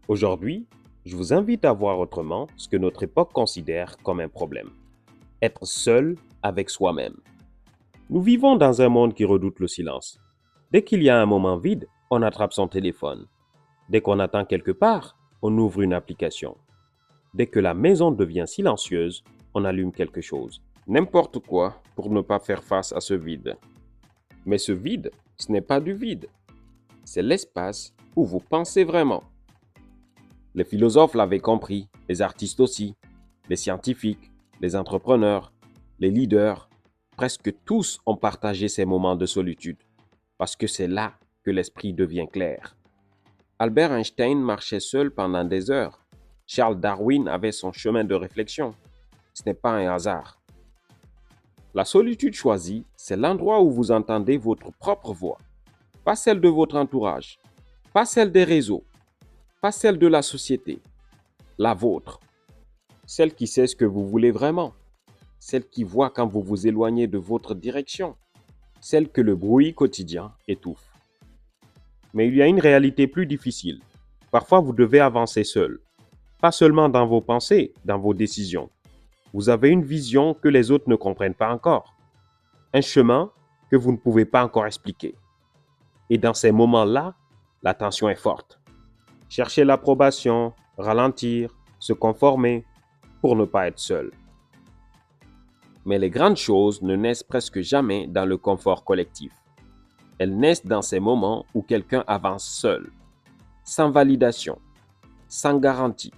Aujourd'hui, je vous invite à voir autrement ce que notre époque considère comme un problème. Être seul avec soi-même. Nous vivons dans un monde qui redoute le silence. Dès qu'il y a un moment vide, on attrape son téléphone. Dès qu'on attend quelque part, on ouvre une application. Dès que la maison devient silencieuse, on allume quelque chose. N'importe quoi pour ne pas faire face à ce vide. Mais ce vide, ce n'est pas du vide. C'est l'espace où vous pensez vraiment. Les philosophes l'avaient compris, les artistes aussi, les scientifiques, les entrepreneurs, les leaders, presque tous ont partagé ces moments de solitude, parce que c'est là que l'esprit devient clair. Albert Einstein marchait seul pendant des heures. Charles Darwin avait son chemin de réflexion. Ce n'est pas un hasard. La solitude choisie, c'est l'endroit où vous entendez votre propre voix, pas celle de votre entourage, pas celle des réseaux, pas celle de la société, la vôtre. Celle qui sait ce que vous voulez vraiment, celle qui voit quand vous vous éloignez de votre direction, celle que le bruit quotidien étouffe. Mais il y a une réalité plus difficile. Parfois, vous devez avancer seul, pas seulement dans vos pensées, dans vos décisions. Vous avez une vision que les autres ne comprennent pas encore, un chemin que vous ne pouvez pas encore expliquer. Et dans ces moments-là, la tension est forte. Chercher l'approbation, ralentir, se conformer pour ne pas être seul. Mais les grandes choses ne naissent presque jamais dans le confort collectif. Elles naissent dans ces moments où quelqu'un avance seul, sans validation, sans garantie,